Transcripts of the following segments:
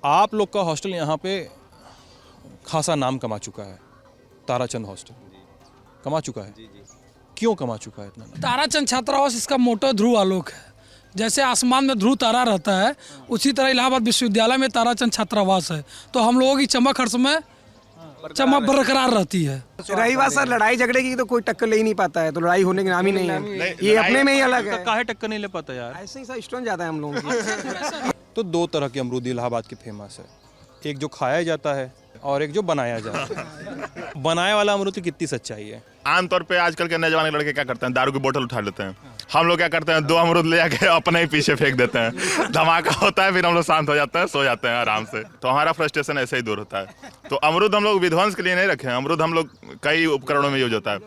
आप लोग का हॉस्टल यहाँ पे खासा नाम कमा चुका है। ताराचंद हॉस्टल कमा चुका है। क्यों कमा चुका है इतना नाम? ताराचंद छात्रावास, इसका मोटो ध्रुव आलोक है। जैसे आसमान में ध्रुव तारा रहता है, उसी तरह इलाहाबाद विश्वविद्यालय में ताराचंद छात्रावास है। तो हम लोगों की चमक हर समय चमक बरकरार रहती है। रही बात सर लड़ाई झगड़े की, तो कोई टक्कर ले ही नहीं पाता है, तो लड़ाई होने के नाम ही नहीं है। ये अपने में ही अलग है। काहे टक्कर नहीं ले पाता यार? ऐसे ही सर स्टूडेंट जाता है हम लोगों की। तो दो तरह के अमरूद इलाहाबाद के फेमस है, एक जो खाया जाता है और एक जो बनाया जाता है। बनाया वाला अमरूद की कितनी सच्चाई है? आमतौर पे आजकल के नौजवान लड़के क्या करते हैं, दारू की बोतल उठा लेते हैं। हम लोग क्या करते हैं, 2 अमरूद ले जाके अपने ही पीछे फेंक देते हैं। धमाका होता है, फिर हम लोग शांत हो जाते हैं, सो जाते हैं आराम से। तो हमारा फ्रस्ट्रेशन ऐसे ही दूर होता है। तो अमरूद हम लोग विध्वंस के लिए नहीं रखे हैं, अमरूद हम लोग कई उपकरणों में यूज होता है।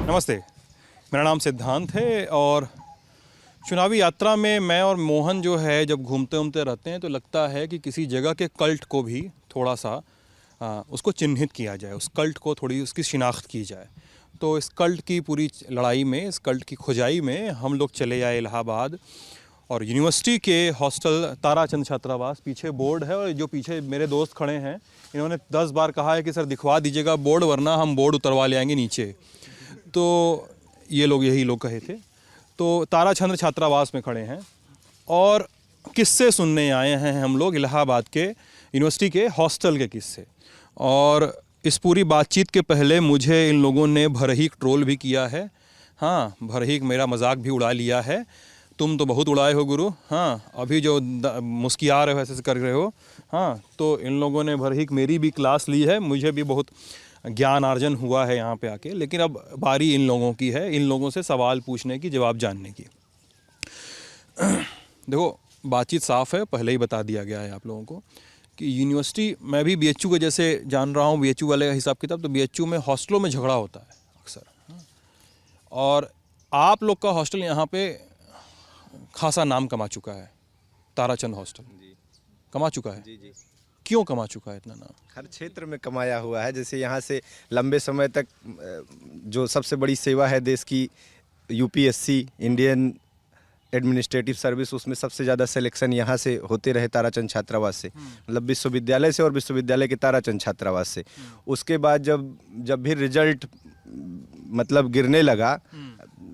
नमस्ते, मेरा नाम सिद्धांत है और चुनावी यात्रा में मैं और मोहन जो है जब घूमते घूमते रहते हैं तो लगता है कि किसी जगह के कल्ट को भी थोड़ा सा उसको चिन्हित किया जाए, उस कल्ट को थोड़ी उसकी शिनाख्त की जाए। तो इस कल्ट की पूरी लड़ाई में, इस कल्ट की खुदाई में हम लोग चले आए इलाहाबाद और यूनिवर्सिटी के हॉस्टल ताराचंद छात्रावास। पीछे बोर्ड है और जो पीछे मेरे दोस्त खड़े हैं इन्होंने 10 बार कहा है कि सर दिखवा दीजिएगा बोर्ड, वरना हम बोर्ड उतरवा ले आएंगे नीचे। तो ये लोग यही लोग कहे थे। तो ताराचंद छात्रावास में खड़े हैं और किस्से सुनने आए हैं हम लोग, इलाहाबाद के यूनिवर्सिटी के हॉस्टल के किस्से। और इस पूरी बातचीत के पहले मुझे इन लोगों ने भरहीक ट्रोल भी किया है। हाँ, भरहीक मेरा मजाक भी उड़ा लिया है। तुम तो बहुत उड़ाए हो गुरु। हाँ, अभी जो मुस्किया रहे हो, ऐसे कर रहे हो। हाँ, तो इन लोगों ने भरहीक मेरी भी क्लास ली है, मुझे भी बहुत ज्ञान अर्जन हुआ है यहाँ पे आके। लेकिन अब बारी इन लोगों की है, इन लोगों से सवाल पूछने की, जवाब जानने की। देखो, बातचीत साफ़ है, पहले ही बता दिया गया है आप लोगों को कि यूनिवर्सिटी, मैं भी बीएचयू के जैसे जान रहा हूँ, बीएचयू वाले हिसाब किताब, तो बीएचयू में हॉस्टलों में झगड़ा होता है अक्सर। और आप लोग का हॉस्टल यहाँ पे खासा नाम कमा चुका है। ताराचंद हॉस्टल कमा चुका है। जी। क्यों कमा चुका है इतना नाम? हर क्षेत्र में कमाया हुआ है। जैसे यहाँ से लंबे समय तक जो सबसे बड़ी सेवा है देश की, यूपीएससी, इंडियन एडमिनिस्ट्रेटिव सर्विस, उसमें सबसे ज़्यादा सिलेक्शन यहाँ से होते रहे ताराचंद छात्रावास से, मतलब विश्वविद्यालय से और विश्वविद्यालय के ताराचंद छात्रावास से। उसके बाद जब भी रिजल्ट मतलब गिरने लगा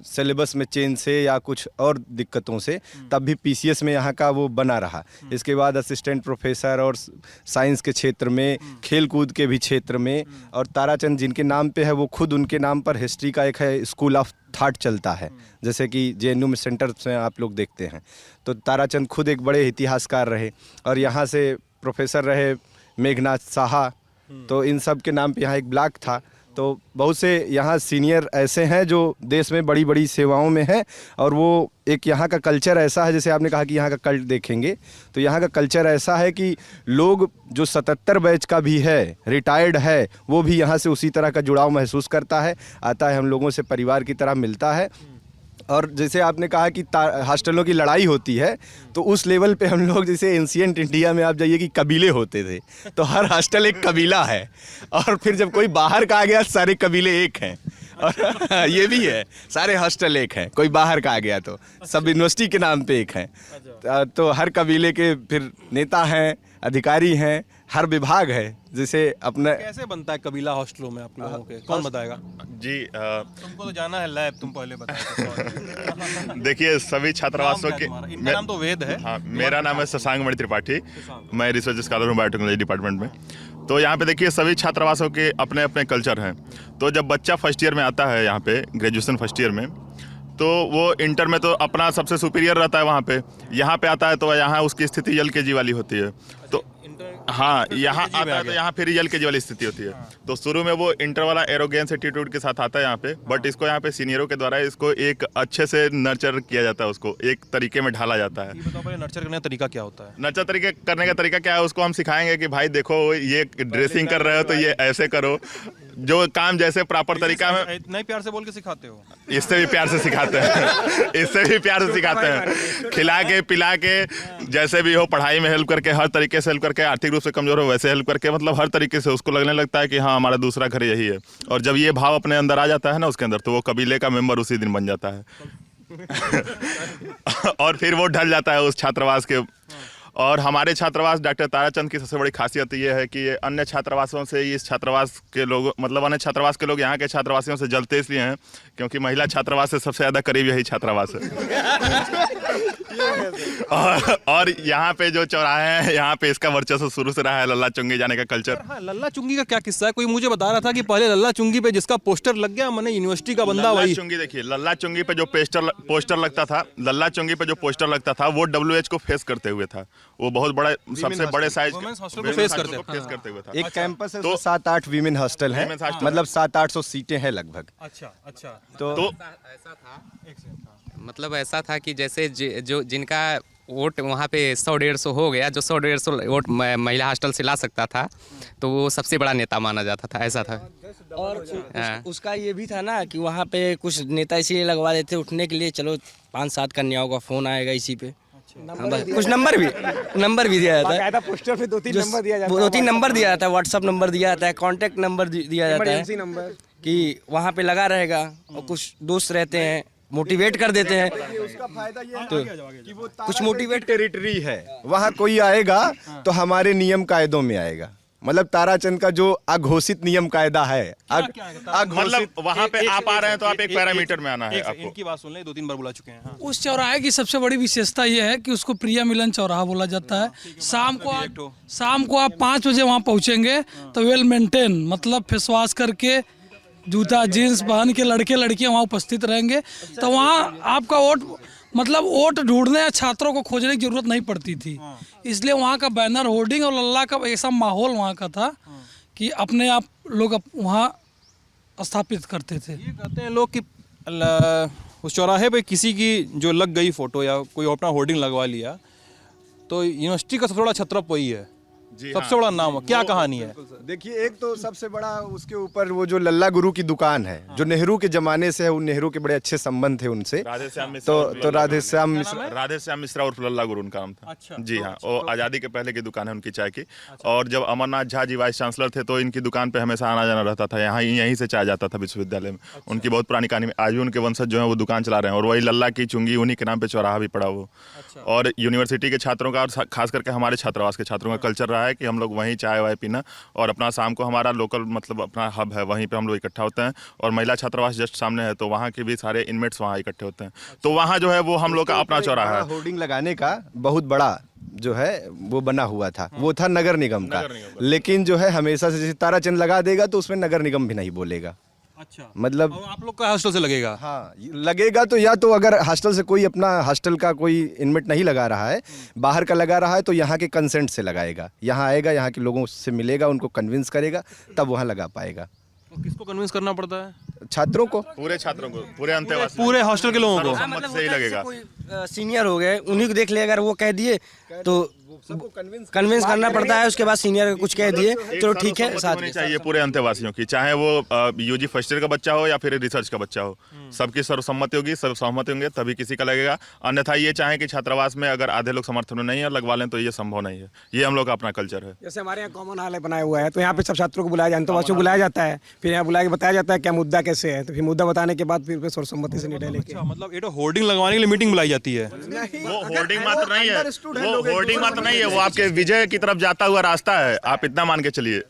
सिलेबस में चेंज से या कुछ और दिक्कतों से, तब भी पीसीएस में यहाँ का वो बना रहा। इसके बाद असिस्टेंट प्रोफेसर और साइंस के क्षेत्र में, खेल कूद के भी क्षेत्र में। और ताराचंद जिनके नाम पे है, वो खुद उनके नाम पर हिस्ट्री का एक है स्कूल ऑफ थॉट चलता है, जैसे कि जेएनयू में सेंटर में आप लोग देखते हैं। तो ताराचंद खुद एक बड़े इतिहासकार रहे और यहाँ से प्रोफेसर रहे मेघनाथ साहा। तो इन सब के नाम पे यहाँ एक ब्लॉक था। तो बहुत से यहाँ सीनियर ऐसे हैं जो देश में बड़ी बड़ी सेवाओं में हैं। और वो एक यहाँ का कल्चर ऐसा है, जैसे आपने कहा कि यहाँ का कल्ट देखेंगे, तो यहाँ का कल्चर ऐसा है कि लोग जो 77 बैच का भी है, रिटायर्ड है, वो भी यहाँ से उसी तरह का जुड़ाव महसूस करता है, आता है, हम लोगों से परिवार की तरह मिलता है। और जैसे आपने कहा कि हॉस्टलों की लड़ाई होती है, तो उस लेवल पे हम लोग, जैसे एंशिएंट इंडिया में आप जाइए कि कबीले होते थे, तो हर हॉस्टल एक कबीला है। और फिर जब कोई बाहर का आ गया, सारे कबीले एक हैं। और ये भी है, सारे हॉस्टल एक हैं। कोई बाहर का आ गया तो सब यूनिवर्सिटी के नाम पे एक हैं। तो हर कबीले के फिर नेता हैं, अधिकारी हैं, हर विभाग है। जैसे अपना कैसे बनता है कबीला हॉस्टलों में आप लोगों के? कौन बताएगा? जी, तुमको तो जाना है लैब, तुम पहले बताओ। देखिए, सभी छात्रावासों के, इनका नाम तो वेद है। हाँ, मेरा नाम है शशांक मणि त्रिपाठी, मैं रिसर्च स्कॉलर हूँ बायोटेक्नोलॉजी डिपार्टमेंट में। तो यहाँ पे देखिए, सभी छात्रावासों के अपने अपने कल्चर हैं। तो जब बच्चा फर्स्ट ईयर में आता है यहाँ पे, ग्रेजुएशन फर्स्ट ईयर में, तो वो इंटर में तो अपना सबसे सुपीरियर रहता है वहाँ पे। यहाँ पे आता है तो यहाँ उसकी स्थिति एलकेजी वाली होती है। तो हाँ, यहाँ आता है तो यहाँ फिर एलकेजी वाली स्थिति होती है। तो शुरू में वो इंटर वाला एरोगेंस एटीट्यूड के साथ आता है यहाँ पे, बट इसको यहाँ पे सीनियरों के द्वारा इसको एक अच्छे से नर्चर किया जाता है, उसको एक तरीके में ढाला जाता है। बताओ पहले, नर्चर करने का तरीका क्या होता है? नर्चर करने का तरीका क्या है, उसको हम सिखाएंगे कि भाई देखो, ये ड्रेसिंग कर रहे हो तो ये ऐसे करो, जो काम जैसे प्रॉपर तरीका में। इतना प्यार से बोल के सिखाते हो? इससे भी प्यार से सिखाते हैं। इससे भी प्यार से सिखाते हैं, खिला के पिला के, जैसे भी हो, पढ़ाई में हेल्प करके, हर तरीके से हेल्प करके, आर्थिक रूप से कमजोर हो वैसे हेल्प करके, मतलब हर तरीके से उसको लगने लगता है कि हाँ, हमारा दूसरा घर यही है। और जब ये भाव अपने अंदर आ जाता है ना उसके अंदर, तो वो कबीले का मेंबर उसी दिन बन जाता है। और फिर वो ढल जाता है उस छात्रावास के। और हमारे छात्रावास डॉक्टर ताराचंद की सबसे बड़ी खासियत ये है कि ये अन्य छात्रावासों से इस छात्रावास के लोग, मतलब अन्य छात्रावास के लोग यहाँ के छात्रावासियों से जलते इसलिए हैं क्योंकि महिला छात्रावास से सबसे ज़्यादा करीब यही छात्रावास है। और यहाँ पे जो चौराहे हैं, यहाँ पे इसका वर्चस्व शुरू से रहा है, लल्ला चुंगी जाने का कल्चर। हाँ, लल्ला चुंगी का क्या किस्सा है? कोई मुझे बता रहा था कि पहले लल्ला चुंगी पे जिसका पोस्टर लग गया, मैंने यूनिवर्सिटी का बंदा वही। चुंगी देखिए, लल्ला चुंगी पे जो पोस्टर लगता था, लल्ला चुंगी पे जो पोस्टर लगता था वो WH को फेस करते हुए था। वो बहुत बड़ा, सबसे बड़े साइज हॉस्टल को फेस करते हुए था। एक कैंपस है तो 7-8 वीमेन हॉस्टल है, मतलब 700-800 सीटें हैं लगभग। अच्छा। तो मतलब ऐसा था कि जैसे जो जिनका वोट वहाँ पे 100-150 हो गया, जो 100-150 वोट महिला हॉस्टल से ला सकता था, तो वो सबसे बड़ा नेता माना जाता था, ऐसा था। और उसका ये भी था ना कि वहाँ पे कुछ नेता इसीलिए लगवा देते उठने के लिए, चलो 5-7 कन्याओं का फ़ोन आएगा इसी पे। कुछ नंबर भी दिया जाता है, पोस्टर पे 2-3 नंबर दिया जाता है, 2-3 नंबर दिया जाता है, व्हाट्सअप नंबर दिया जाता है, कॉन्टैक्ट नंबर दिया जाता है इमरजेंसी नंबर कि वहाँ पे लगा रहेगा। और कुछ दोस्त रहते हैं, मोटिवेट कर देते हैं। उसका फायदा ये है तो कि वो कुछ मोटिवेट टेरिटरी है, वहाँ कोई आएगा तो हमारे नियम कायदों में आएगा। मतलब ताराचंद का जो अघोषित नियम कायदा है, मतलब वहाँ पे आप आ रहे हैं तो आप एक पैरामीटर में आना है आपको। इनकी बात सुन ले, 2-3 बार बुला चुके हैं। हाँ। उस चौराहे की सबसे बड़ी विशेषता यह है कि उसको प्रिया मिलन चौराहा बोला जाता है। शाम को आप 5 बजे वहाँ पहुँचेंगे तो वेल मेंटेन, मतलब फेस वॉश करके, जूता जीन्स पहन के लड़के लड़कियाँ वहाँ उपस्थित रहेंगे। तो वहाँ आपका वोट ढूंढने या छात्रों को खोजने की जरूरत नहीं पड़ती थी। इसलिए वहाँ का बैनर, होर्डिंग और लल्ला का ऐसा माहौल वहाँ का था कि अपने आप लोग वहाँ स्थापित करते थे। ये कहते हैं लोग कि उस चौराहे पे किसी की जो लग गई फोटो या कोई अपना होर्डिंग लगवा लिया तो यूनिवर्सिटी का सबसे बड़ा छत्रप वही है, सबसे बड़ा नाम। क्या कहानी है? देखिए, एक तो सबसे बड़ा उसके ऊपर वो जो लल्ला गुरु की दुकान है, जो नेहरू के जमाने से है, उन नेहरू के बड़े अच्छे संबंध थे उनसे। तो राधेश्याम मिश्रा और लल्ला गुरु उनका नाम था। अच्छा। जी हाँ, वो आज़ादी के पहले की दुकान है उनकी चाय की। और जब अमरनाथ झा जी वाइस चांसलर थे तो इनकी दुकान पे हमेशा आना जाना रहता था, यहीं से चाय जाता था विश्वविद्यालय में। उनकी बहुत पुरानी कहानी में आज भी उनके वंशज जो है वो दुकान चला रहे हैं, और वही लल्ला की चुंगी उन्हीं के नाम पे चौराहा भी पड़ा वो। और यूनिवर्सिटी के छात्रों का और खास करके हमारे छात्रावास के छात्रों का कल्चर रहा है कि हम लोग वहीं चाय वाय पीना, और अपना शाम को हमारा लोकल मतलब अपना हब है, वहीं पे हम लोग इकट्ठा होते हैं। और महिला छात्रावास जस्ट सामने है, तो वहाँ के भी सारे इनमेट्स वहाँ इकट्ठे होते हैं। तो वहाँ जो है वो हम लोग का अपना चौराहा है। होर्डिंग लगाने का बहुत बड़ा जो है वो बना हुआ था, वो था नगर निगम का। लेकिन जो है हमेशा से जैसे ताराचंद लगा देगा तो उसमें नगर निगम भी नहीं बोलेगा। अच्छा, मतलब आप लोग का हॉस्टल से लगेगा? हाँ, लगेगा तो या तो अगर हॉस्टल से कोई अपना हॉस्टल का कोई इनमेट नहीं लगा रहा है, बाहर का लगा रहा है, तो यहाँ के कंसेंट से लगाएगा। यहाँ आएगा, यहाँ के लोगों से मिलेगा, उनको कन्विंस करेगा, तब वहाँ लगा पाएगा। तो किसको कन्विंस करना पड़ता है? छात्रों को, पूरे छात्रों को, पूरे अंतेवासी, पूरे हॉस्टल के लोगों को। सर्वसम्मति से ही लगेगा। कोई सीनियर हो गए, उन्हीं को देख ले, अगर वो कह दिए तो कन्विंस करना पड़ता है। उसके बाद सीनियर कुछ कह दिए, चलो ठीक है, साथ होनी चाहिए पूरे अंतेवासियों की, चाहे वो यूजी फर्स्ट ईयर का बच्चा हो या फिर रिसर्च का बच्चा हो, सबकी सर्वसम्मति होगी, सब सहमति होंगे तभी किसी का लगेगा। अन्यथा ये चाहे कि छात्रावास में अगर आधे लोग समर्थन में नहीं है लगवा लें, तो ये संभव नहीं है। ये हम लोग का अपना कल्चर है। जैसे हमारे यहाँ कॉमन हॉल बनाया हुआ है, तो यहाँ पे सब छात्रों को बुलाया जाता है, अंतर्वासियों को बुलाया जाता है, फिर यहाँ बुला के बताया जाता है क्या मुद्दा कैसे है, तो फिर मुद्दा बताने के बाद फिर सर्वसम्मति से निर्णय लेके। मतलब ये तो होर्डिंग लगवाने के लिए मीटिंग बुलाई जाती है? वो होर्डिंग मात्र नहीं है, वो होर्डिंग मात्र नहीं है, वो आपके विजय की तरफ जाता हुआ रास्ता है। आप इतना मान के चलिए,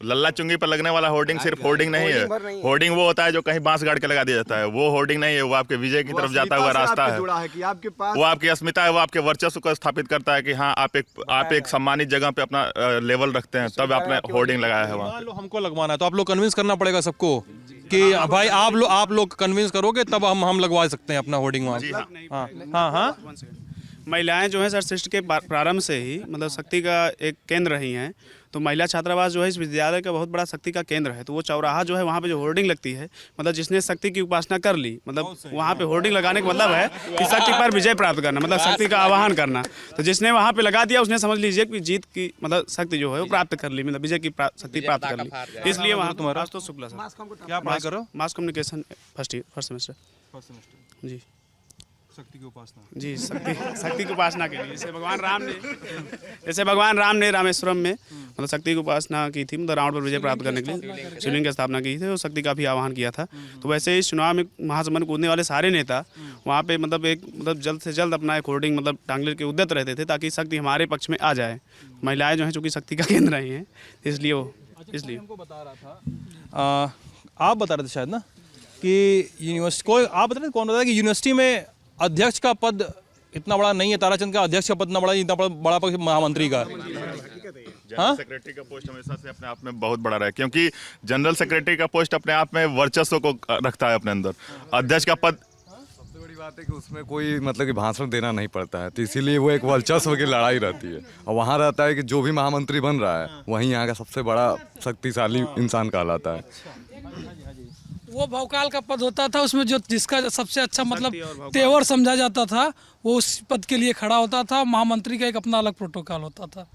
लल्ला चुंगी पर लगने वाला होर्डिंग सिर्फ होर्डिंग नहीं है। होर्डिंग वो होता है जो कहीं बांस गाड़ के लगा दिया जाता है, वो होर्डिंग नहीं है, वो आपके विजय की तरफ जाता हुआ रास्ता है। वो आपकी अस्मिता है, वो आपके वर्चस्व को स्थापित करता है कि हाँ आप एक सम्मानित जगह पे अपना लेवल रखते हैं, तब आपने होर्डिंग लगाया है वहाँ। हमको लगवाना है तो आप लोग कन्विंस करना पड़ेगा सबको कि भाई आप लोग कन्विंस करोगे तब हम लगवा सकते हैं अपना होर्डिंग वहाँ। हाँ। महिलाएं जो हैं सर सृष्टि के प्रारंभ से ही मतलब शक्ति का एक केंद्र रही हैं। तो महिला छात्रावास जो है इस विद्यालय का बहुत बड़ा शक्ति का केंद्र है। तो वो चौराहा जो है वहाँ पे जो होर्डिंग लगती है, मतलब जिसने शक्ति की उपासना कर ली, मतलब वहाँ पे होर्डिंग लगाने का मतलब है कि शक्ति पर विजय प्राप्त करना, मतलब शक्ति का आवाहन करना। तो जिसने वहाँ पे लगा दिया उसने समझ लीजिए कि जीत की मतलब शक्ति जो है वो प्राप्त कर ली, मतलब विजय की शक्ति प्राप्त कर ली। इसलिए वहाँ तुम्हारा तो शुक्ला सर, क्या पढ़ाई करो? मास कम्युनिकेशन फर्स्ट सेमेस्टर जी। शक्ति की उपासना। जी, शक्ति की उपासना के लिए, जैसे भगवान राम ने रामेश्वरम में मतलब शक्ति की उपासना की थी, मतलब रावण पर विजय प्राप्त करने के लिए शिवलिंग की स्थापना की थी और शक्ति का भी आह्वान किया था। तो वैसे इस चुनाव में महासमुंद कूदने वाले सारे नेता वहाँ पे मतलब जल्द से जल्द अपना एक होर्डिंग मतलब टांगने के उद्यत रहते थे ताकि शक्ति हमारे पक्ष में आ जाए। महिलाएं जो हैं चूँकि शक्ति का केंद्र रही हैं, इसलिए हमको बता रहा था, आप बता रहे थे शायद ना कि यूनिवर्सिटी को, आप बता रहे थे कौन बता रहा कि यूनिवर्सिटी में अध्यक्ष का पद इतना बड़ा नहीं है, ताराचंद का अध्यक्ष का पद इतना बड़ा पद महामंत्री का। जनरल सेक्रेटरी का पोस्ट हमेशा से अपने आप में बहुत बड़ा रहा है, क्योंकि जनरल सेक्रेटरी का पोस्ट अपने आप में वर्चस्व को रखता है अपने अंदर। अध्यक्ष का पद, सबसे बड़ी बात है कि उसमें कोई मतलब कि भाषण देना नहीं पड़ता है, तो इसीलिए वो एक वर्चस्व की लड़ाई रहती है। और वहाँ रहता है कि जो भी महामंत्री बन रहा है वहीं यहाँ का सबसे बड़ा शक्तिशाली इंसान कहलाता है। वो भौकाल का पद होता था, उसमें जो जिसका सबसे अच्छा मतलब तेवर समझा जाता था वो उस पद के लिए खड़ा होता था। महामंत्री का एक अपना अलग प्रोटोकॉल होता था।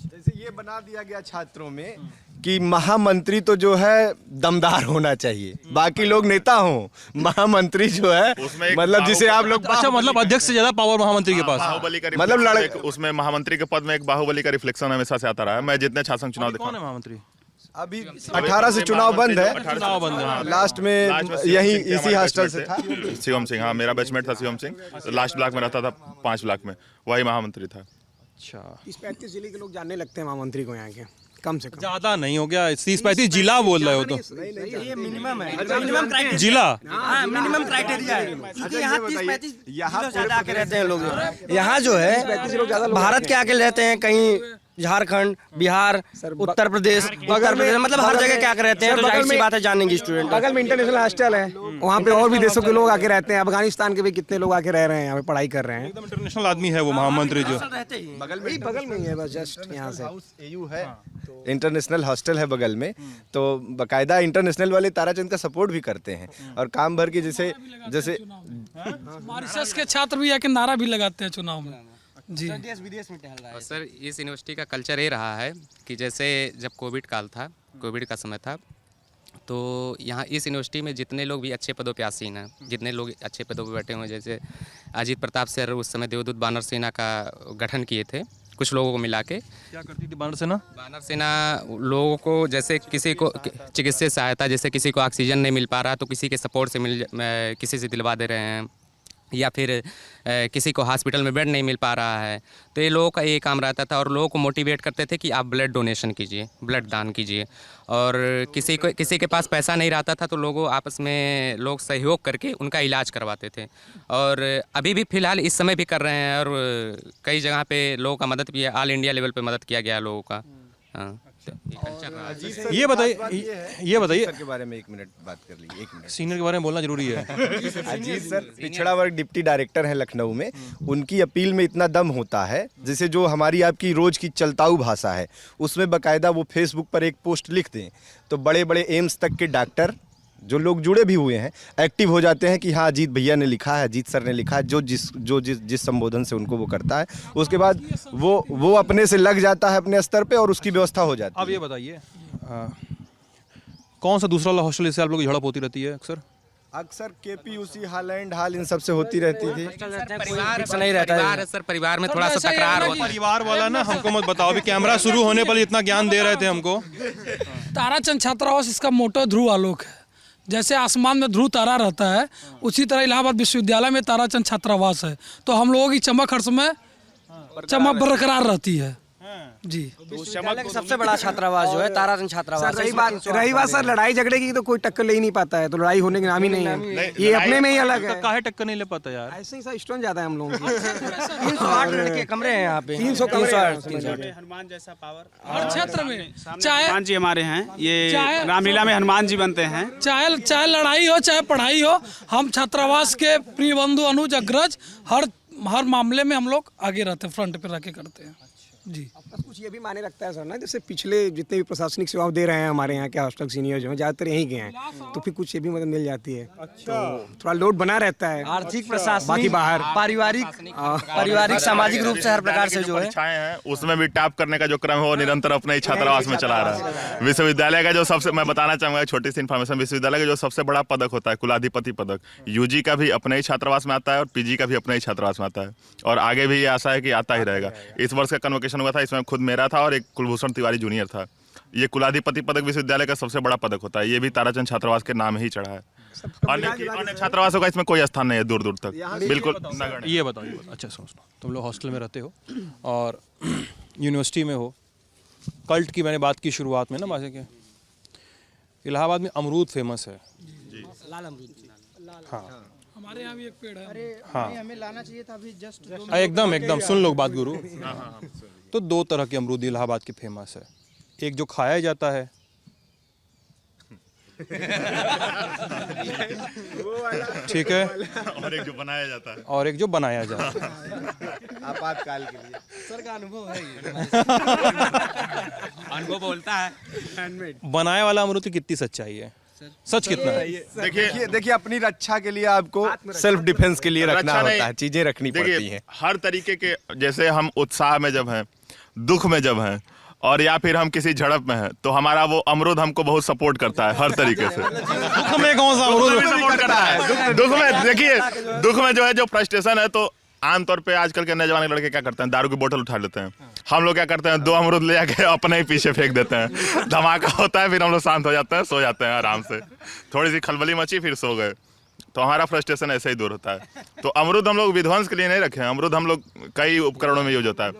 जैसे ये बना दिया गया छात्रों में कि महामंत्री तो जो है दमदार होना चाहिए, बाकी लोग नेता हों, महामंत्री जो है मतलब जिसे आप लोग अच्छा, मतलब अध्यक्ष से ज्यादा पावर महामंत्री के पास। बाहुबली का मतलब उसमें महामंत्री के पद में एक बाहुबली का रिफ्लेक्शन हमेशा से आता रहा है। मैं जितने शासन चुनाव कौन है महामंत्री? अभी 18 से चुनाव बंद है, चुनाव बंद है। लास्ट में यही इसी हॉस्टल से था शिवम सिंह। हाँ, मेरा बैचमेट था शिवम सिंह, लास्ट ब्लॉक में रहता था 5 ब्लॉक में, वही महामंत्री था। अच्छा, 30-35 जिले के लोग जानने लगते हैं महामंत्री को यहाँ के, कम से कम। ज्यादा नहीं हो गया? 30-35 जिला बोल रहे हो तो? ये मिनिमम है, मिनिमम क्राइटेरिया, जिला, हाँ मिनिमम क्राइटेरिया है, क्योंकि यहाँ 30-35 यहाँ ज़्यादा आके रहते हैं लोग। यहाँ जो है भारत के आके रहते हैं, कहीं झारखंड, बिहार, उत्तर प्रदेश मतलब हर जगह क्या रहते हैं, तो जाहिर सी बात है जानेंगे स्टूडेंट। बगल में इंटरनेशनल हॉस्टल है, वहाँ पे और भी देशों के लोग आके रहते हैं। अफगानिस्तान के भी कितने लोग आके रह रहे हैं, यहाँ पे पढ़ाई कर रहे हैं। एकदम इंटरनेशनल आदमी है वो महामंत्री जो। बगल में ही है बस, जस्ट यहाँ से एयू है, इंटरनेशनल हॉस्टल है बगल में, तो बकायदा इंटरनेशनल वाले ताराचंद का सपोर्ट भी करते हैं और काम भर के जैसे मॉरिशस के छात्र भी आके नारा भी लगाते हैं चुनाव में। जी, देश विदेश में टहल रहा है। और सर इस यूनिवर्सिटी का कल्चर ये रहा है कि जैसे जब कोविड काल था, कोविड का समय था, तो यहाँ इस यूनिवर्सिटी में जितने लोग भी अच्छे पदों पे आसीन हैं, जितने लोग अच्छे पदों पे बैठे हुए हैं, जैसे अजीत प्रताप सर उस समय देवदूत बानर सेना का गठन किए थे कुछ लोगों को मिला के। क्या करती थी बानर सेना? बानर सेना लोगों को जैसे किसी को चिकित्सीय सहायता, जैसे किसी को ऑक्सीजन नहीं मिल पा रहा तो किसी के सपोर्ट से किसी से दिलवा दे रहे हैं, या फिर किसी को हॉस्पिटल में बेड नहीं मिल पा रहा है, तो ये लोगों का ये काम रहता था। और लोगों को मोटिवेट करते थे कि आप ब्लड डोनेशन कीजिए, ब्लड दान कीजिए। और किसी के पास पैसा नहीं रहता था तो लोगों आपस में लोग सहयोग करके उनका इलाज करवाते थे। और अभी भी फ़िलहाल इस समय भी कर रहे हैं, और कई जगह पे लोगों का मदद भी है, ऑल इंडिया लेवल पे मदद किया गया लोगों का। हाँ, ये बताइए सर के बारे में 1 मिनट बात कर लीजिए। 1 मिनट सीनियर के बारे में बोलना जरूरी है। अजीत सर पिछड़ा वर्ग डिप्टी डायरेक्टर हैं लखनऊ में, उनकी अपील में इतना दम होता है, जैसे जो हमारी आपकी रोज की चलताऊ भाषा है उसमें बकायदा वो फेसबुक पर एक पोस्ट लिख दें तो बड़े बड़े एम्स तक के डॉक्टर जो लोग जुड़े भी हुए हैं एक्टिव हो जाते हैं कि हाँ अजीत भैया ने लिखा है, अजीत सर ने लिखा है, जिस संबोधन से उनको वो करता है, उसके बाद वो अपने से लग जाता है अपने स्तर पे और उसकी व्यवस्था हो जाती है। अब ये बताइए, कौन सा दूसरा वाला हॉस्टल इससे आप लोग की झड़प होती रहती है अक्सर? केपीयूसी, हालैंड हाल इन सब से होती रहती थी। परिवार नहीं रहता है सर, परिवार में थोड़ा सा तकरार होता है। परिवार वाला ना हमको मत बताओ, अभी कैमरा शुरू होने पर इतना ज्ञान दे रहे थे हमको। ताराचंद छात्रावास, इसका मोटो ध्रुव आलोक है। जैसे आसमान में ध्रुव तारा रहता है, उसी तरह इलाहाबाद विश्वविद्यालय में ताराचंद छात्रावास है, तो हम लोगों की चमक हर समय चमक बरकरार रहती है। जी, सबसे बड़ा छात्रावास जो है ताराचंद छात्रावास। रही बात सर लड़ाई झगड़े की, तो कोई टक्कर ले ही नहीं पाता है, तो लड़ाई होने के नाम ही नहीं है। ये अपने में ही अलग है। काहे टक्कर नहीं ले पाता यार? ऐसे ही सर स्टूडेंट ज्यादा है हम लोगों के। 308 लड़के कमरे हैं यहाँ पे, 308 हनुमान जैसा पावर हर क्षेत्र में, चाहे हनुमान जी हमारे हैं, ये रामलीला में हनुमान जी बनते हैं। चाहे लड़ाई हो चाहे पढ़ाई हो, हम छात्रावास के प्रिय बंधु अनुज अग्रज हर मामले में हम लोग आगे रहते हैं, फ्रंट पे रह के करते हैं। जी। बस कुछ ये भी माने रखता है सर ना, जैसे पिछले जितने भी प्रशासनिक सेवाएं दे रहे हैं हमारे यहाँ के हॉस्टल सीनियर जो हैं ज़्यादातर यहीं गए हैं, तो फिर कुछ ये भी मदद मिल जाती है। अच्छा, तो थोड़ा लोड बना रहता है। आर्थिक प्रशासनिक बाकी बाहर पारिवारिक सामाजिक रूप से हर प्रकार से जो है परीक्षाएं हैं उसमें भी टॉप करने का जो क्रम है वो निरंतर अपने ही छात्रावास में चला रहा है। विश्वविद्यालय का जो सबसे, मैं बताना चाहूंगा छोटी सी इन्फॉर्मेशन, विश्वविद्यालय का जो सबसे बड़ा पदक होता है कुलाधिपति पदक, यूजी का भी अपने ही छात्रावास में आता है और पीजी का भी अपने ही छात्रावास में आता है, और आगे भी ये आशा है कि आता ही रहेगा। इस वर्ष का कन्वोकेशन हुआ था, इसमें खुद मेरा था और एक कुलभूषण तिवारी जूनियर था। ये कुलाधिपति पदक विश्वविद्यालय का सबसे बड़ा पदक होता है, ये भी ताराचंद छात्रावास के नाम ही चढ़ा है। अन्य छात्रावासों का इसमें कोई स्थान नहीं है दूर दूर तक, बिल्कुल नगण्य। ये बताओ अच्छा सुनो, तुम लोग हॉस्टल में रहते हो और यूनिवर्सिटी में हो। कल्ट की मैंने बात की शुरुआत में ना मासे के, इलाहाबाद में अमरूद फेमस है। लाल अमरूद। हाँ हमारे यहाँ भी एक पेड़ है। हाँ हमें लाना चाहिए था अभी जस्ट एकदम एकदम सुन लो बात गुरु। तो दो तरह के अमरूद इलाहाबाद की फेमस है, एक जो खाया जाता है ठीक है, और एक जो बनाया जाता है, और एक जो बनाया जाता है। आपातकाल के लिए सर का अनुभव है ये। अनुभव बोलता है। बनाया वाला अमरूद की कितनी सच्चाई है, सच कितना है? देखिए अपनी रक्षा के लिए आपको सेल्फ डिफेंस के लिए रखना रक्षा नहीं, होता है, चीजें रखनी पड़ती देखिए हैं। हर तरीके के, जैसे हम उत्साह में जब हैं, दुख में जब हैं, और या फिर हम किसी झड़प में हैं, तो हमारा वो अमरूद हमको बहुत सपोर्ट करता है हर तरीके से। दुख में कौन सा अमरूद सपोर्ट करता है। दुख में देखिए, दुख में जो है जो फ्रस्ट्रेशन है, तो आमतौर पे आजकल के नौजवान लड़के क्या करते हैं, दारू की बोतल उठा लेते हैं। हम लोग क्या करते हैं, 2 अमरूद ले आके अपने ही पीछे फेंक देते हैं, धमाका होता है, फिर हम लोग शांत हो जाते हैं, सो जाते हैं आराम से। थोड़ी सी खलबली मची, फिर सो गए, तो हमारा फ्रस्ट्रेशन ऐसे ही दूर होता है। तो अमरूद हम लोग विध्वंस के लिए नहीं रखे हैं, अमरूद हम लोग कई उपकरणों में यूज होता है,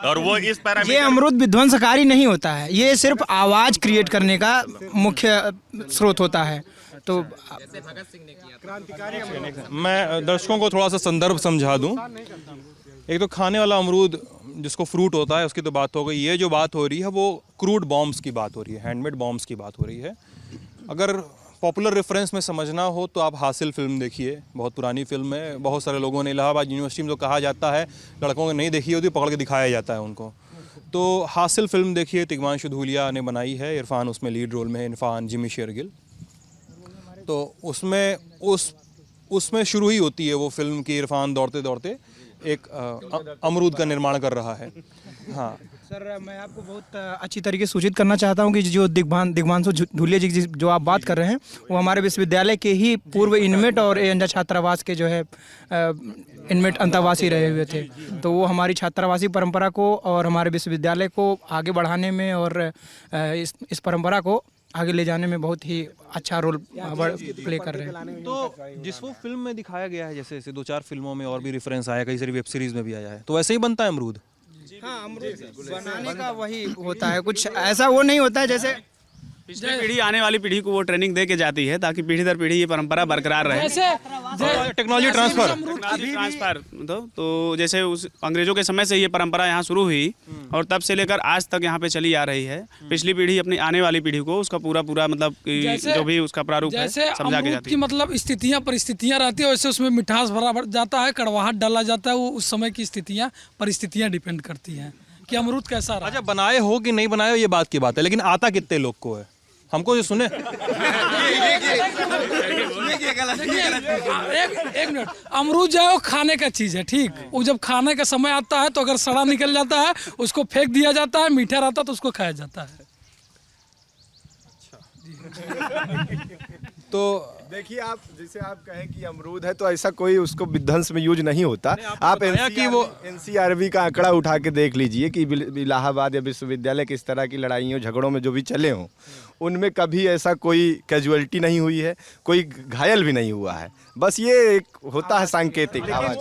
और वो इस पैरामीटर, ये अमरूद विध्वंसकारी नहीं होता है, ये सिर्फ आवाज क्रिएट करने का मुख्य स्रोत होता है। तो मैं दर्शकों को थोड़ा सा संदर्भ समझा दूं। एक तो खाने वाला अमरूद जिसको फ्रूट होता है उसकी तो बात हो गई, ये जो बात हो रही है वो क्रूड बॉम्ब्स की बात हो रही है, हैंडमेड बॉम्ब्स की बात हो रही है। अगर पॉपुलर रेफरेंस में समझना हो तो आप हासिल फिल्म देखिए, बहुत पुरानी फिल्म है, बहुत सारे लोगों ने इलाहाबाद यूनिवर्सिटी में तो कहा जाता है, लड़कों ने नहीं देखी होती, पकड़ के दिखाया जाता है उनको। तो हासिल फिल्म देखिए, तिग्मांशु धूलिया ने बनाई है, इरफान उसमें लीड रोल में है, इरफान, जिमी शेरगिल। तो उसमें शुरू ही होती है वो फिल्म की, इरफान दौड़ते दौड़ते एक अमरूद का निर्माण कर रहा है। हाँ सर, मैं आपको बहुत अच्छी तरीके से सूचित करना चाहता हूं कि जो दिग्मांशु धूलिया जी जो आप बात कर रहे हैं, वो हमारे विश्वविद्यालय के ही पूर्व इनमेट और एएनजा छात्रावास के जो है इनमेट अंतर्वासी रहे हुए थे। तो वो हमारी छात्रावासी परंपरा को और हमारे विश्वविद्यालय को आगे बढ़ाने में और इस परंपरा को आगे ले जाने में बहुत ही अच्छा रोल प्ले कर रहे हैं। तो जिस वो फिल्म में दिखाया गया है, जैसे 2-4 फिल्मों में और भी रेफरेंस आया, कई सारी वेब सीरीज में भी आया है, तो वैसे ही बनता है अमरूद। हाँ, अमरूद बनाने का वही होता है, कुछ ऐसा वो नहीं होता है जैसे पिछली पीढ़ी आने वाली पीढ़ी को वो ट्रेनिंग दे के जाती है, ताकि पीढ़ी दर पीढ़ी ये परंपरा बरकरार रहे। टेक्नोलॉजी ट्रांसफर तो जैसे उस अंग्रेजों के समय से ये परंपरा यहाँ शुरू हुई और तब से लेकर आज तक यहाँ पे चली आ रही है। पिछली पीढ़ी अपनी आने वाली पीढ़ी को उसका पूरा मतलब जो भी उसका प्रारूप है समझा के जाती है। मतलब स्थितियाँ परिस्थितियाँ रहती है, वैसे उसमें मिठास भरा जाता है, कड़वाहट डाला जाता है, वो उस समय की स्थितियाँ परिस्थितियाँ डिपेंड करती हैं कि अमरूद कैसा रहा। अच्छा, बनाए हो कि नहीं बनाए हो ये बात की बात है, लेकिन आता कितने लोग को है, हमको जो सुने। एक मिनट, अमरूद जो है वो खाने का चीज है, ठीक। वो जब खाने का समय आता है तो अगर सड़ा निकल जाता है उसको फेंक दिया जाता है, मीठा रहता है तो उसको खाया जाता है। तो देखिए, आप जैसे आप कहें कि अमरूद है तो ऐसा कोई उसको विध्वंस में यूज नहीं होता। आप एनसीआरबी का आंकड़ा उठा के देख लीजिए कि इलाहाबाद या विश्वविद्यालय के इस तरह की लड़ाइयों झगड़ों में जो भी चले हों, उनमें कभी ऐसा कोई कैजुअलिटी नहीं हुई है, कोई घायल भी नहीं हुआ है। बस ये एक होता है सांकेतिक आवाज।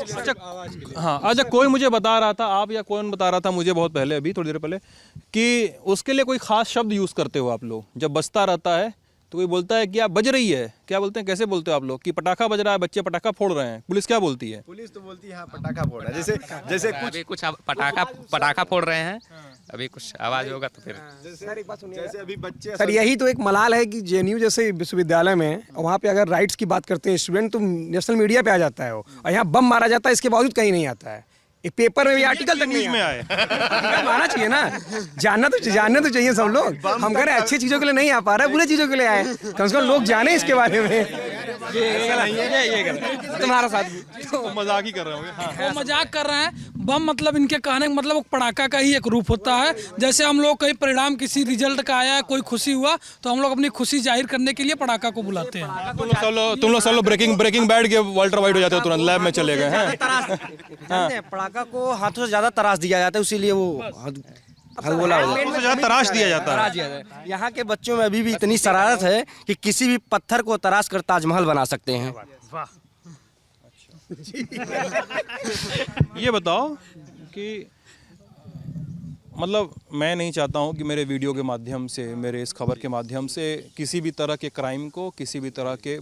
हाँ, अच्छा, कोई मुझे बता रहा था, आप या कौन बता रहा था मुझे बहुत पहले, अभी थोड़ी देर पहले, कि उसके लिए कोई खास शब्द यूज़ करते हो आप लोग जब बजता रहता है तो कोई बोलता है कि आप बज रही है, क्या बोलते हैं, कैसे बोलते हो आप लोग? कि पटाखा बज रहा है, बच्चे पटाखा फोड़ रहे हैं, पुलिस क्या बोलती है? पुलिस तो बोलती है हाँ पटाखा फोड़ रहा है। जैसे कुछ पटाखा फोड़ रहे हैं, अभी कुछ आवाज होगा तो फिर जैसे अभी बच्चे। सर, यही तो एक मलाल है कि जेएनयू जैसे विश्वविद्यालय में, वहाँ पे अगर राइट्स की बात करते हैं स्टूडेंट तो नेशनल मीडिया पे आ जाता है वो, और यहाँ बम मारा जाता है, इसके बावजूद कहीं नहीं आता है। ये पेपर में भी आर्टिकल तक नहीं में आए। आर्टिकल आना चाहिए ना, जानना तो चाहिए सब लोग। हम कह रहे हैं अच्छी चीजों के लिए नहीं आ पा रहा है, बुरी चीजों के लिए आए, कम से कम लोग जाने इसके बारे में। तुम्हारा साथ मजाक ही कर रहे होंगे। हाँ। वो मजाक कर रहे हैं। बम मतलब इनके कहने का मतलब वो पटाखा का ही एक रूप होता है। जैसे हम लोग कहीं परिणाम किसी रिजल्ट का आया है, कोई खुशी हुआ, तो हम लोग अपनी खुशी जाहिर करने के लिए पटाखा को बुलाते हैं। तुम लोग सब लोग ब्रेकिंग बैड के वाल्टर वाइट हो जाते हो, तुरंत लैब में चले गए हैं। जानते हैं पटाखा को हाथों से ज्यादा तराश दिया जाता है, इसीलिए वो बोला सबसे ज्यादा तराश दिया जाता है। यहाँ के बच्चों में अभी भी इतनी शरारत है कि किसी भी पत्थर को तराश कर ताजमहल बना सकते हैं। ये बताओ कि मतलब मैं नहीं चाहता हूँ कि मेरे वीडियो के माध्यम से, मेरे इस खबर के माध्यम से किसी भी तरह के क्राइम को, किसी भी तरह के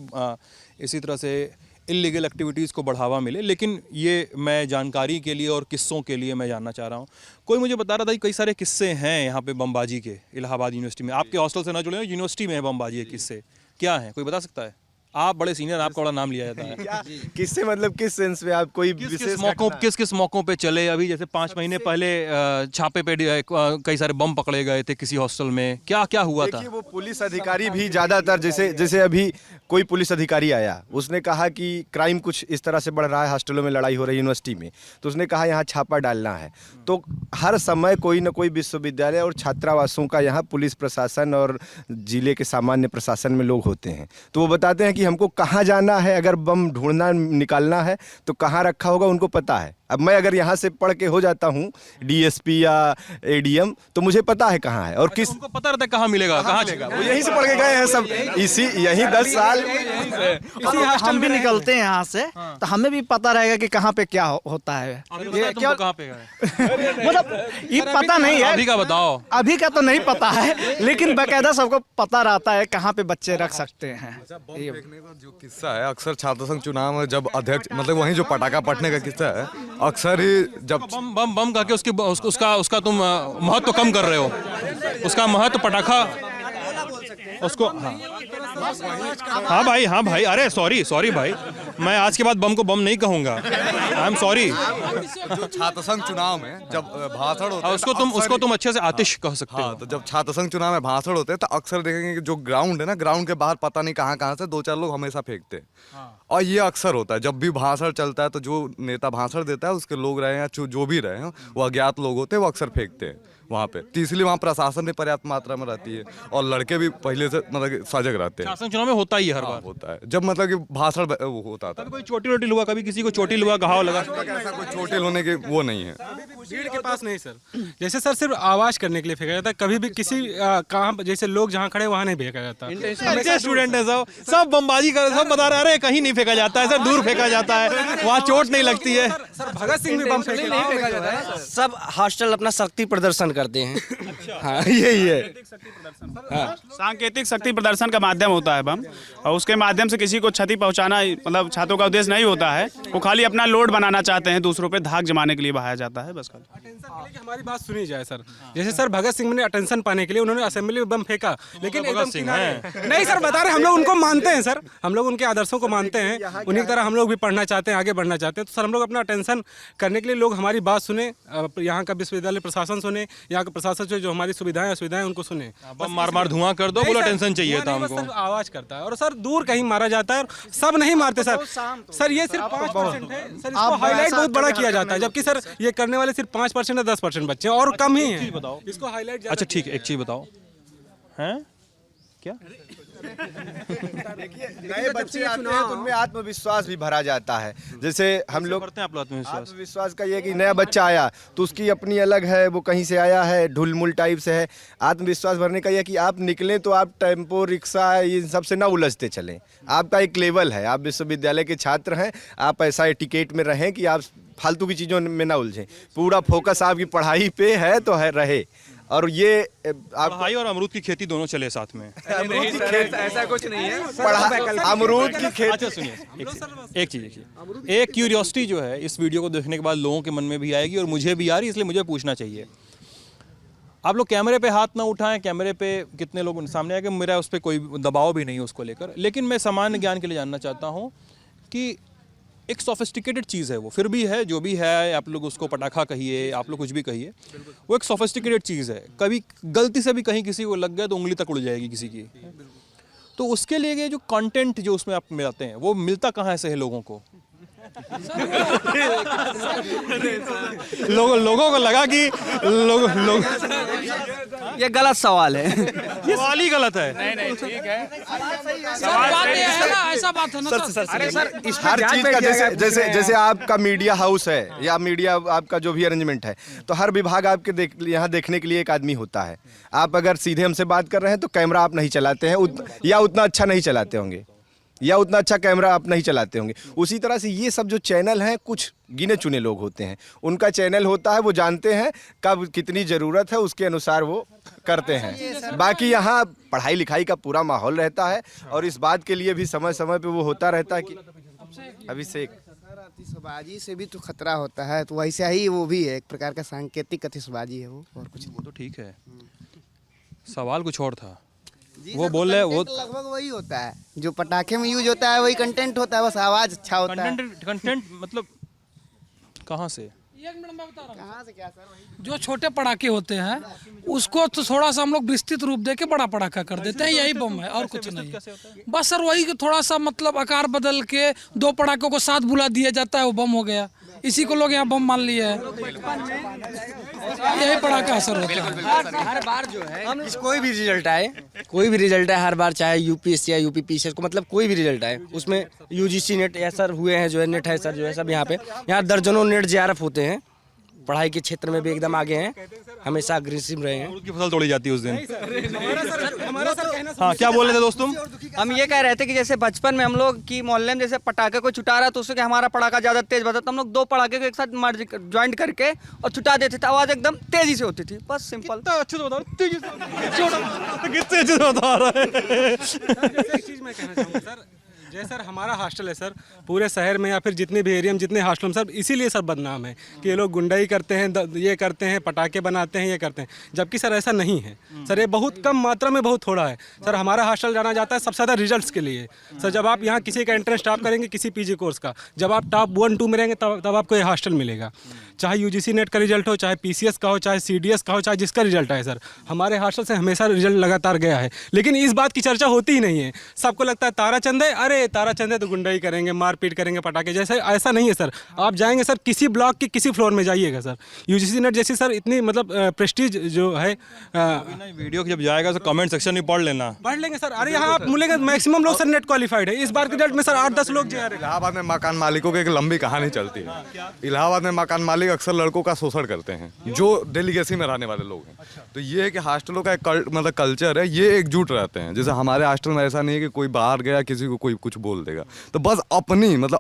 इसी तरह से इलीगल एक्टिविटीज़ को बढ़ावा मिले, लेकिन ये मैं जानकारी के लिए और किस्सों के लिए मैं जानना चाह रहा हूँ। कोई मुझे बता रहा था कि कई सारे किस्से हैं यहाँ पे बमबाजी के, इलाहाबाद यूनिवर्सिटी में। आपके हॉस्टल से ना जुड़े हो, यूनिवर्सिटी में है बमबाजी के किस्से, क्या हैं, कोई बता सकता है? आप बड़े सीनियर, आपका बड़ा नाम लिया जाता है। किससे मतलब किस सेंस में आप कोई किस मौकों पे चले? अभी जैसे 5 महीने पहले छापे पे कई सारे बम पकड़े गए थे किसी हॉस्टल में, क्या क्या हुआ था? वो पुलिस अधिकारी भी ज्यादातर, जैसे अभी कोई पुलिस अधिकारी आया, उसने कहा कि क्राइम कुछ इस तरह से बढ़ रहा है, हॉस्टलों में लड़ाई हो रही है यूनिवर्सिटी में, तो उसने कहा यहाँ छापा डालना है। तो हर समय कोई न कोई विश्वविद्यालय और छात्रावासों का यहाँ पुलिस प्रशासन और जिले के सामान्य प्रशासन में लोग होते हैं, तो वो बताते हैं कि हमको कहाँ जाना है, अगर बम ढूंढना निकालना है तो कहाँ रखा होगा उनको पता है। अब मैं अगर यहाँ से पढ़ के हो जाता हूँ डीएसपी या एडीएम, तो मुझे पता है कहाँ है और किस, उनको पता रहता है कहाँ मिलेगा, कहाँ मिलेगा। वो यहीं से पढ़ के गए हैं सब, यहीं 10 साल। हम भी निकलते हैं यहाँ से, तो हमें भी पता रहेगा कि कहाँ पे क्या होता है। ये क्या कहाँ पे गए? मतलब ये पता नहीं है अभी का बताओ। अभी का तो नहीं पता है, लेकिन बाकायदा सबको पता रहता है कहाँ पे बच्चे रख सकते हैं। जो किस्सा है, अक्सर छात्र संघ चुनाव में जब अध्यक्ष, मतलब वहीं जो पटाखा फटने का किस्सा है, अक्सर ही जब बम करके उसका तुम महत्व कम कर रहे हो, उसका महत्व पटाखा उसको। हाँ भाई, अरे सॉरी भाई, मैं आज के बाद बम को बम नहीं कहूँगा, आई एम सॉरी। जो छात्र संघ चुनाव में जब भाषण होता है, उसको तुम अच्छे से आतिश कह सकते हो। तो जब छात्र संघ चुनाव में भाषण होते हैं तो अक्सर देखेंगे कि जो ग्राउंड है ना, ग्राउंड के बाहर पता नहीं कहाँ से 2-4 लोग हमेशा फेंकते हैं। और ये अक्सर होता है जब भी भाषण चलता है, तो जो नेता भाषण देता है उसके लोग रहे या जो भी रहे हैं, वो अज्ञात लोग होते हैं, वो अक्सर फेंकते हैं वहाँ पे। तो इसलिए वहाँ प्रशासन भी पर्याप्त मात्रा में रहती है और लड़के भी पहले से मतलब सजग रहते हैं। शासन चुनाव में होता ही है, हर बार होता है जब मतलब कि भाषण होता था। कोई चोटी लुआ, कभी किसी को चोटी लुआ, घाव लगा? ऐसा कोई चोटिल होने के वो नहीं है भीड़ के पास नहीं सर। जैसे सर सिर्फ आवाज करने के लिए फेंका जाता है, कभी भी किसी कहाँ जैसे लोग जहाँ खड़े वहाँ नहीं फेंका जाता। अच्छे स्टूडेंट है सब बमबाजी कर, सब बता रहे अरे कहीं नहीं फेंका जाता है सर, दूर फेंका जाता है, वहाँ चोट नहीं लगती है। सर भगत सिंह भी बम फेंका जाता है। सब हॉस्टल अपना शक्ति प्रदर्शन करते हैं। हाँ यही है, सांकेतिक शक्ति प्रदर्शन का माध्यम होता है बम, और उसके माध्यम से किसी को क्षति पहुंचाना मतलब छात्रों का उद्देश्य नहीं होता है। वो खाली अपना लोड बनाना चाहते हैं, दूसरों पे धाक जमाने के लिए बहाया जाता है बस। हमारी बात सुनी जाए सर, जैसे सर भगत सिंह ने अटेंशन पाने के लिए उन्होंने असेंबली में बम फेंका, लेकिन एकदम किनारे नहीं सर बता रहे, हम लोग उनको मानते हैं सर, हम लोग उनके आदर्शों को मानते हैं, उन्हीं की तरह हम लोग भी पढ़ना चाहते हैं, आगे बढ़ना चाहते हैं। तो सर हम लोग अपना अटेंशन करने के लिए लोग हमारी बात सुने, यहाँ का विश्वविद्यालय प्रशासन सुने, यहाँ का प्रशासन जो हमारी सुविधाएं असुविधाएं उनको सुने। बम मार धुआं कर दो, बोलो टेंशन चाहिए था हमको। आवाज करता है और सर दूर कहीं मारा जाता है, और सब नहीं मारते सर। सर ये सिर्फ 5% है सर, इसको हाईलाइट बहुत बड़ा किया जाता है, जबकि सर ये करने वाले सिर्फ 5% या 10% बच्चे और कम ही है। बताओ इसको हाईलाइट। अच्छा ठीक है, एक चीज बताओ, हैं क्या नए बच्चे आते हैं तो उनमें आत्मविश्वास भी भरा जाता है। जैसे हम लोग करते हैं आप लोग आत्मविश्वास का ये कि नया बच्चा आया तो उसकी अपनी अलग है, वो कहीं से आया है, ढुलमुल टाइप से है। आत्मविश्वास भरने का यह कि आप निकलें तो आप टेम्पो, रिक्शा, इन सब से ना उलझते चलें। आपका एक लेवल है, आप विश्वविद्यालय के छात्र हैं, आप ऐसा एटिकेट में रहें कि आप फालतू की चीज़ों में ना उलझें। पूरा फोकस आपकी पढ़ाई पे है तो है रहे। और ये पढ़ाई और अमरूद की खेती दोनों चले साथ में। अमरूद की खेती ऐसा कुछ नहीं है, अमरूद की खेती। अच्छा सुनिए, एक चीज़, एक क्यूरियोसिटी जो है इस वीडियो को देखने के बाद लोगों के मन में भी आएगी और मुझे भी आ रही, इसलिए मुझे पूछना चाहिए। आप लोग कैमरे पे हाथ ना उठाएं, कैमरे पे कितने लोग सामने आए, मेरा उस पर कोई दबाव भी नहीं है उसको लेकर, लेकिन मैं सामान्य ज्ञान के लिए जानना चाहता हूँ कि एक सोफिस्टिकेटेड चीज़ है वो, फिर भी है जो भी है, आप लोग उसको पटाखा कहिए, आप लोग कुछ भी कहिए, वो एक सोफिस्टिकेटेड चीज़ है। कभी गलती से भी कहीं किसी को लग गया तो उंगली तक उड़ जाएगी किसी की। तो उसके लिए ये जो कंटेंट जो उसमें आप मिलाते हैं वो मिलता कहाँ से है लोगों को? लोगों को लगा कि लोग ये गलत सवाल है। सवाल ही गलत है। सर बात ये है ना, ऐसा बात है ना सर। अरे सर हर चीज का जैसे आपका मीडिया हाउस है या मीडिया आपका जो भी अरेंजमेंट है, तो हर विभाग आपके यहाँ देखने के लिए एक आदमी होता है। आप अगर सीधे हमसे बात कर रहे हैं तो कैमरा आप नहीं चलाते हैं या उतना अच्छा नहीं चलाते होंगे, या उतना अच्छा कैमरा आप नहीं चलाते होंगे। उसी तरह से ये सब जो चैनल हैं, कुछ गिने चुने लोग होते हैं, उनका चैनल होता है, वो जानते हैं कब कितनी ज़रूरत है, उसके अनुसार वो करते हैं। बाकी यहाँ पढ़ाई लिखाई का पूरा माहौल रहता है और इस बात के लिए भी समय समय पे वो होता रहता है कि अभिषेक आतिशबाजी से भी तो खतरा होता है, तो वैसा ही वो भी है, एक प्रकार का सांकेतिक आतिशबाजी है वो, और कुछ वो तो ठीक है। सवाल कुछ और था। जी वो सर, बोल रहे तो वो लगभग वही होता है जो पटाखे में यूज होता है, वही कंटेंट होता है, बस आवाज अच्छा होता है। कंटेंट मतलब कहाँ से? कहाँ से क्या सर? वही जो छोटे पटाखे होते हैं उसको तो थोड़ा सा हम लोग विस्तृत रूप दे के बड़ा पटाखा कर देते हैं, यही बम है और कुछ नहीं है। बस सर वही कि थोड़ा सा मतलब आकार बदल के 2 पटाखों को साथ बुला दिया जाता है, वो बम हो गया। इसी को लोग यहाँ बम मान लिए है, यही पटाखा असर होता है। हर बार जो है कोई भी रिजल्ट आए, हर बार चाहे यूपीएससी या यूपीपीसीएस को, मतलब कोई भी रिजल्ट आए, उसमें यूजीसी नेट या सर हुए हैं, जो है नेट है सर, जो है सब यहाँ दर्जनों नेट जेआरएफ होते हैं। पढ़ाई के क्षेत्र में भी एकदम आगे हैं, हमेशा अग्रेसिव रहे हैं। की फसल तोड़ी जाती है उस दिन। हाँ, क्या बोल रहे थे दोस्त तुम? हम ये कह रहे थे कि जैसे बचपन में हम लोग की मोहल्ले में जैसे पटाखे को छुटा रहा, तो उससे कि हमारा पटाखा ज़्यादा तेज बजा, तो हम लोग 2 पटाखे को एक साथ ज्वाइंट करके और छुटा देते थे, आवाज़ एकदम तेजी से होती थी, बस सिंपल। अच्छे से बताओ, तेजी से कितने अच्छे से बता रहा है। एक चीज़ मैं कहना चाहूँगा सर, जैसे सर हमारा हॉस्टल है सर, पूरे शहर में या फिर जितने भी एरिया में जितने हॉस्टल में सर, इसीलिए सर बदनाम है कि ये लोग गुंडाई करते हैं, ये करते हैं, पटाखे बनाते हैं, ये करते हैं, जबकि सर ऐसा नहीं है सर। ये बहुत कम मात्रा में बहुत थोड़ा है सर। हमारा हॉस्टल जाना जाता है सबसे ज़्यादा रिजल्ट्स के लिए सर। जब आप यहाँ किसी का एंट्रेंस टॉप करेंगे किसी पीजी कोर्स का, जब आप टॉप 1 2 में रहेंगे तब आपको ये हॉस्टल मिलेगा। चाहे यूजीसी नेट का रिजल्ट हो, चाहे पीसीएस का हो, चाहे सीडीएस का हो, चाहे जिसका रिजल्ट आए सर, हमारे हॉस्टल से हमेशा रिजल्ट लगातार गया है। लेकिन इस बात की चर्चा होती ही नहीं है। सबको लगता है ताराचंद है, अरे ताराचंद है तो गुंडाई करेंगे, मारपीट करेंगे, पटाखे, जैसे ऐसा नहीं है सर। आप जाएंगे सर किसी ब्लॉक के किसी फ्लोर में जाइएगा सर, यूजीसी नेट जैसी सर इतनी मतलब प्रेस्टीज जो है। वीडियो जब जाएगा तो कमेंट सेक्शन में पढ़ लेना, पढ़ लेंगे सर। अरे यहाँ आप मिलेंगे मैक्सिमम लोग सर नेट क्वालिफाइड है। इस बार के रिजल्ट में सर 8-10 लोग जा रहे हैं। इलाहाबाद में मकान मालिकों की एक लंबी कहानी चलती है। इलाहाबाद में मकान मालिक अक्सर लड़कों का शोषण करते हैं जो डेलीगेसी में रहने वाले लोग हैं। तो ये है कि हॉस्टलों का एक मतलब कल्चर है, ये एकजुट रहते हैं। जैसे हमारे हॉस्टल में ऐसा नहीं है कि कोई बाहर गया किसी को कोई कुछ बोल देगा, तो बस अपनी मतलब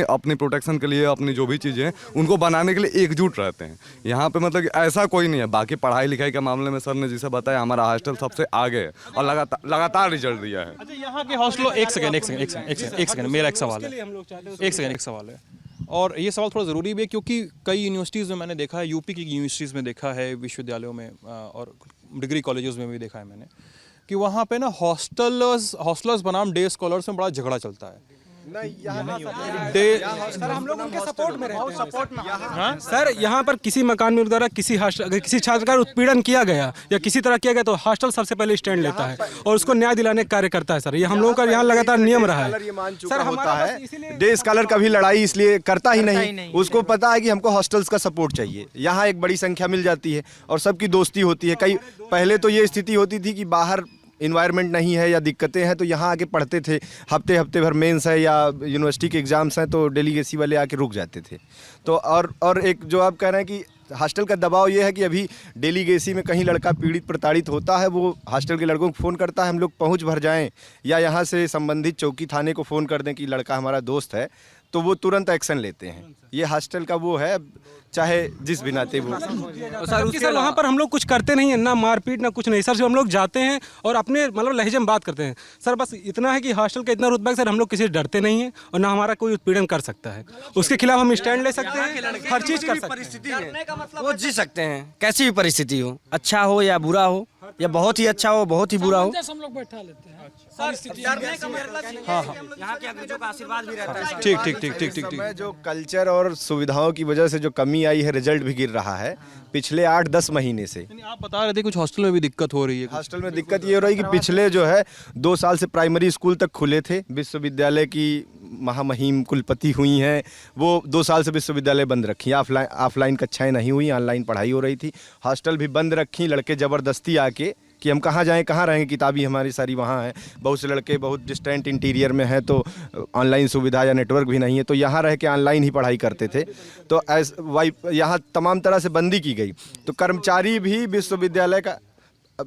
अपनी प्रोटेक्शन के लिए अपनी जो भी चीज़ें हैं उनको बनाने के लिए एकजुट रहते हैं। यहाँ पे मतलब ऐसा कोई नहीं है। बाकी पढ़ाई लिखाई के मामले में सर ने जिसे बताया, हमारा हॉस्टल सबसे आगे है और लगातार रिजल्ट दिया है। अच्छा, यहाँ के हॉस्टलों एक सेकंड मेरा एक सवाल है, और ये सवाल थोड़ा ज़रूरी भी है क्योंकि कई यूनिवर्सिटीज़ में मैंने देखा है, यूपी की यूनिवर्सिटीज़ में देखा है, विश्वविद्यालयों में और डिग्री कॉलेजेस में भी देखा है मैंने कि वहाँ पे ना हॉस्टलर्स बनाम डे स्कॉलर्स में बड़ा झगड़ा चलता है। सर हम लोग उनके सपोर्ट में रहते हैं सर। यहाँ पर किसी मकान में द्वारा किसी छात्र का उत्पीड़न किया गया या किसी तरह किया गया तो हॉस्टल सबसे पहले स्टैंड लेता है और उसको न्याय दिलाने का कार्य करता है सर। ये हम लोगों का यहाँ लगातार नियम रहा है सर। होता है डे स्कॉलर कभी लड़ाई इसलिए करता ही नहीं, उसको पता है कि हमको हॉस्टल्स का सपोर्ट चाहिए। यहाँ एक बड़ी संख्या मिल जाती है और सबकी दोस्ती होती है। कई पहले तो ये स्थिति होती थी कि बाहर इन्वायरमेंट नहीं है या दिक्कतें हैं तो यहाँ आके पढ़ते थे। हफ्ते भर मेंस है या यूनिवर्सिटी के एग्ज़ाम्स हैं तो डेलीगेसी वाले आके रुक जाते थे। तो और एक जो आप कह रहे हैं कि हॉस्टल का दबाव ये है कि अभी डेलीगेसी में कहीं लड़का पीड़ित प्रताड़ित होता है, वो हॉस्टल के लड़कों को फ़ोन करता है, हम लोग पहुँच भर जाएँ या यहाँ से संबंधित चौकी थाने को फ़ोन कर दें कि लड़का हमारा दोस्त है, तो वो तुरंत एक्शन लेते हैं। ये हॉस्टल का वो है, चाहे जिस भी नाते वो। सर उसके सर वहाँ पर हम लोग कुछ करते नहीं है, ना मारपीट ना कुछ नहीं सर। जो हम लोग जाते हैं और अपने मतलब लहजे में बात करते हैं सर। बस इतना है कि हॉस्टल का इतना रुतबा है सर, हम लोग किसी से डरते नहीं हैं और ना हमारा कोई उत्पीड़न कर सकता है। उसके खिलाफ हम स्टैंड ले सकते हैं, हर चीज़ कर सकते हैं। वो जी सकते हैं कैसी भी परिस्थिति हो, अच्छा हो या बुरा हो, या बहुत ही अच्छा हो बहुत ही बुरा हो, हम लोग बैठा लेते हैं। यहाँ के अग्रजों का आशीर्वाद भी रहता है। ठीक ठीक ठीक ठीक ठीक ठीक। जो कल्चर और सुविधाओं की वजह से जो कमी आई है, रिजल्ट भी गिर रहा है पिछले 8-10 महीने से। आप बता रहे थे कुछ हॉस्टल में भी दिक्कत हो रही है। हॉस्टल में दिक्कत ये हो रही है कि पिछले जो है 2 साल से प्राइमरी स्कूल तक खुले थे, विश्वविद्यालय की महामहिम कुलपति हुई हैं, वो 2 साल से विश्वविद्यालय बंद रखी। ऑफलाइन कक्षाएं नहीं हुई, ऑनलाइन पढ़ाई हो रही थी। हॉस्टल भी बंद रखी, लड़के ज़बरदस्ती आके कि हम कहाँ जाएं, कहाँ रहें, किताबी हमारी सारी वहाँ है। बहुत से लड़के बहुत डिस्टेंट इंटीरियर में हैं, तो ऑनलाइन सुविधा या नेटवर्क भी नहीं है, तो यहाँ रह के ऑनलाइन ही पढ़ाई करते थे। तो यहाँ तमाम तरह से बंदी की गई। तो कर्मचारी भी विश्वविद्यालय का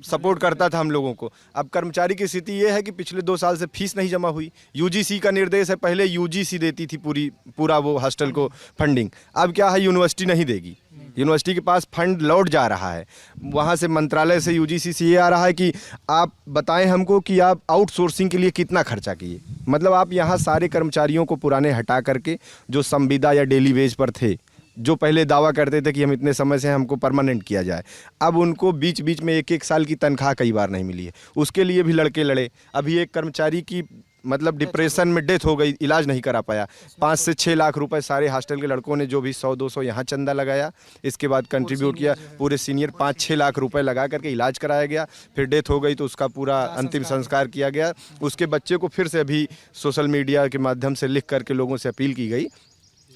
सपोर्ट करता था हम लोगों को। अब कर्मचारी की स्थिति ये है कि पिछले 2 साल से फीस नहीं जमा हुई। यूजीसी का निर्देश है, पहले यूजीसी देती थी पूरा वो हॉस्टल को फंडिंग। अब क्या है, यूनिवर्सिटी नहीं देगी। यूनिवर्सिटी के पास फंड लौट जा रहा है, वहाँ से मंत्रालय से यूजीसी से ये आ रहा है कि आप बताएं हमको कि आप आउटसोर्सिंग के लिए कितना खर्चा किए। मतलब आप यहाँ सारे कर्मचारियों को पुराने हटा करके जो संविदा या डेली वेज पर थे, जो पहले दावा करते थे कि हम इतने समय से हमको परमानेंट किया जाए, अब उनको बीच बीच में 1-1 साल की तनख्वाह कई बार नहीं मिली है। उसके लिए भी लड़के लड़े। अभी एक कर्मचारी की मतलब डिप्रेशन में डेथ हो गई, इलाज नहीं करा पाया। 5 से 6 लाख रुपए सारे हॉस्टल के लड़कों ने जो भी 100-200 यहाँ चंदा लगाया, इसके बाद कंट्रीब्यूट किया, पूरे सीनियर 5-6 लाख रुपए लगा करके इलाज कराया गया। फिर डेथ हो गई तो उसका पूरा अंतिम संस्कार किया गया। उसके बच्चे को फिर से अभी सोशल मीडिया के माध्यम से लिख करके लोगों से अपील की गई,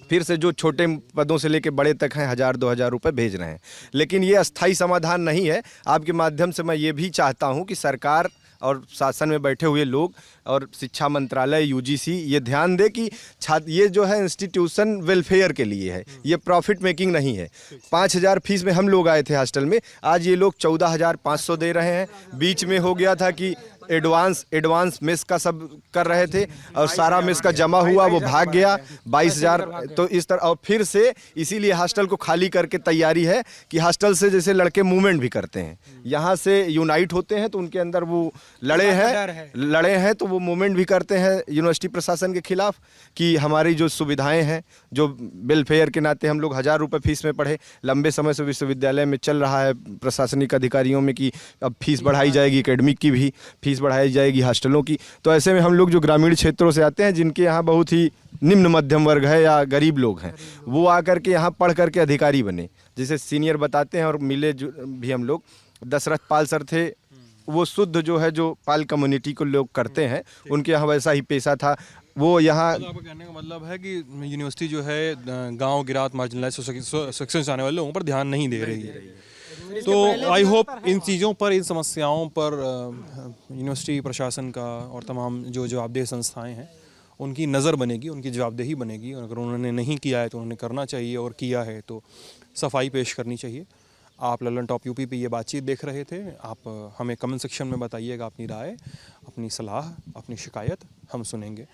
फिर से जो छोटे पदों से लेकर बड़े तक हैं 1000-2000 रुपये भेज रहे हैं। लेकिन ये अस्थाई समाधान नहीं है। आपके माध्यम से मैं ये भी चाहता हूँ कि सरकार और शासन में बैठे हुए लोग और शिक्षा मंत्रालय यूजीसी ये ध्यान दे कि छात्र ये जो है इंस्टीट्यूशन वेलफेयर के लिए है, ये प्रॉफिट मेकिंग नहीं है। 5000 फीस में हम लोग आए थे हॉस्टल में, आज ये लोग 14500 दे रहे हैं। बीच में हो गया था कि एडवांस मेस का सब कर रहे थे और सारा मेस का जमा हुआ, वो भाग गया 22000। तो इस तरह और फिर से इसीलिए हॉस्टल को खाली करके तैयारी है कि हॉस्टल से जैसे लड़के मूवमेंट भी करते हैं, यहाँ से यूनाइट होते हैं तो उनके अंदर वो लड़े हैं तो वो मूवमेंट भी करते हैं यूनिवर्सिटी प्रशासन के खिलाफ कि हमारी जो सुविधाएं हैं, जो वेलफेयर के नाते हम लोग 1000 रुपये फीस में पढ़े, लंबे समय से विश्वविद्यालय में चल रहा है प्रशासनिक अधिकारियों में कि अब फीस बढ़ाई जाएगी, एकेडमिक की भी फीस बढ़ाई जाएगी, हॉस्टलों की। तो ऐसे में हम लोग जो ग्रामीण क्षेत्रों से आते हैं, जिनके यहाँ बहुत ही निम्न मध्यम वर्ग है या गरीब लोग हैं, वो आकर के यहाँ पढ़ करके अधिकारी बने। जैसे सीनियर बताते हैं और मिले भी हम लोग, दशरथ पाल सर थे, वो शुद्ध जो है जो पाल कम्युनिटी को लोग करते हैं, उनके यहाँ वैसा ही पेशा था। वो यहाँ आपका कहने का मतलब है कि यूनिवर्सिटी जो है गांव गिरात मार्जिनलाइज सेक्शन से आने वाले लोगों पर ध्यान नहीं दे रही है। तो आई होप इन चीज़ों पर, इन समस्याओं पर यूनिवर्सिटी प्रशासन का और तमाम जो जवाबदेह संस्थाएं हैं उनकी नज़र बनेगी, उनकी जवाबदेही बनेगी। अगर उन्होंने नहीं किया है तो उन्होंने करना चाहिए, और किया है तो सफाई पेश करनी चाहिए। आप ललन टॉप यूपी पे ये बातचीत देख रहे थे। आप हमें कमेंट सेक्शन में बताइएगा अपनी राय, अपनी सलाह, अपनी शिकायत, हम सुनेंगे।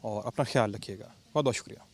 और अपना ख्याल रखिएगा। बहुत बहुत शुक्रिया।